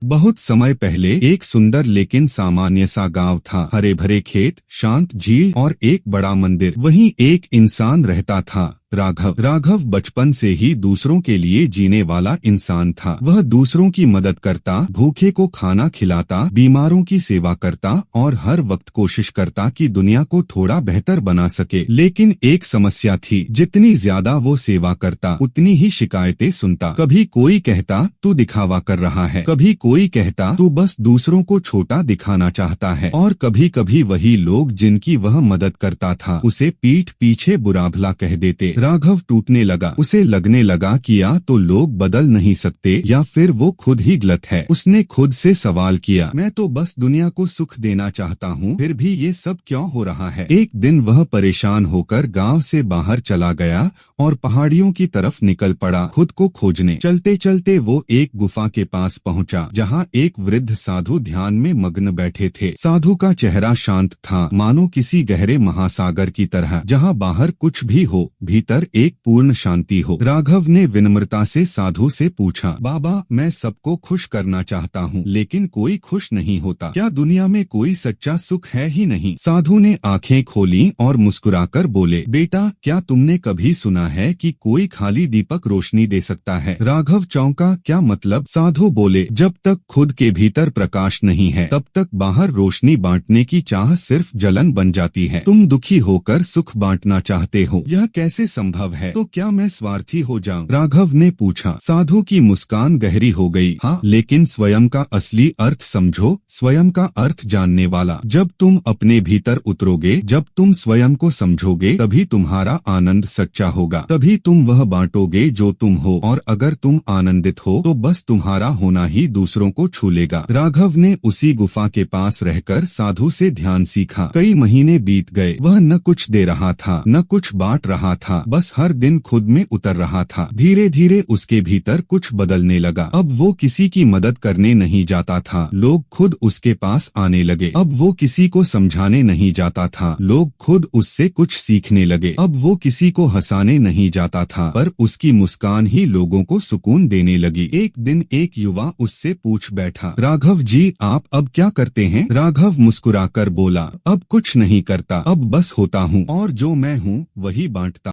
बहुत समय पहले एक सुंदर लेकिन सामान्य सा गांव था। हरे भरे खेत, शांत झील और एक बड़ा मंदिर। वहीं एक इंसान रहता था, राघव। राघव बचपन से ही दूसरों के लिए जीने वाला इंसान था। वह दूसरों की मदद करता, भूखे को खाना खिलाता, बीमारों की सेवा करता और हर वक्त कोशिश करता कि दुनिया को थोड़ा बेहतर बना सके। लेकिन एक समस्या थी, जितनी ज्यादा वो सेवा करता उतनी ही शिकायतें सुनता। कभी कोई कहता तू दिखावा कर रहा है, कभी कोई कहता तू बस दूसरों को छोटा दिखाना चाहता है, और कभी कभी वही लोग जिनकी वह मदद करता था उसे पीठ पीछे बुरा भला कह देते। राघव टूटने लगा। उसे लगने लगा कि या तो लोग बदल नहीं सकते या फिर वो खुद ही गलत है। उसने खुद से सवाल किया, मैं तो बस दुनिया को सुख देना चाहता हूँ, फिर भी ये सब क्यों हो रहा है। एक दिन वह परेशान होकर गांव से बाहर चला गया और पहाड़ियों की तरफ निकल पड़ा, खुद को खोजने। चलते चलते वो एक गुफा के पास पहुंचा, जहां एक वृद्ध साधु ध्यान में मग्न बैठे थे। साधु का चेहरा शांत था, मानो किसी गहरे महासागर की तरह, जहां बाहर कुछ भी हो, भीतर एक पूर्ण शांति हो। राघव ने विनम्रता से साधु से पूछा, बाबा, मैं सबको खुश करना चाहता हूँ, लेकिन कोई खुश नहीं होता। क्या दुनिया में कोई सच्चा सुख है ही नहीं? साधु ने आंखें खोली और मुस्कुराकर बोले, बेटा, क्या तुमने कभी सुना है कि कोई खाली दीपक रोशनी दे सकता है? राघव चौंका, क्या मतलब? साधु बोले, जब तक खुद के भीतर प्रकाश नहीं है, तब तक बाहर रोशनी बांटने की चाह सिर्फ जलन बन जाती है। तुम दुखी होकर सुख बांटना चाहते हो, यह कैसे संभव है? तो क्या मैं स्वार्थी हो जाऊं? राघव ने पूछा। साधु की मुस्कान गहरी हो गई। हाँ, लेकिन स्वयं का असली अर्थ समझो, स्वयं का अर्थ जानने वाला। जब तुम अपने भीतर उतरोगे, जब तुम स्वयं को समझोगे, तभी तुम्हारा आनंद सच्चा होगा, तभी तुम वह बांटोगे जो तुम हो, और अगर तुम आनंदित हो तो बस तुम्हारा होना ही दूसरों को छू लेगा। राघव ने उसी गुफा के पास रहकर साधु से ध्यान सीखा। कई महीने बीत गए। वह न कुछ दे रहा था, न कुछ बांट रहा था, बस हर दिन खुद में उतर रहा था। धीरे धीरे उसके भीतर कुछ बदलने लगा। अब वो किसी की मदद करने नहीं जाता था, लोग खुद उसके पास आने लगे। अब वो किसी को समझाने नहीं जाता था, लोग खुद उससे कुछ सीखने लगे। अब वो किसी को हंसाने नहीं जाता था, पर उसकी मुस्कान ही लोगों को सुकून देने लगी। एक दिन एक युवा उससे पूछ बैठा, राघव जी, आप अब क्या करते हैं? राघव मुस्कुराकर बोला, अब कुछ नहीं करता, अब बस होता हूँ, और जो मैं हूँ वही बांटता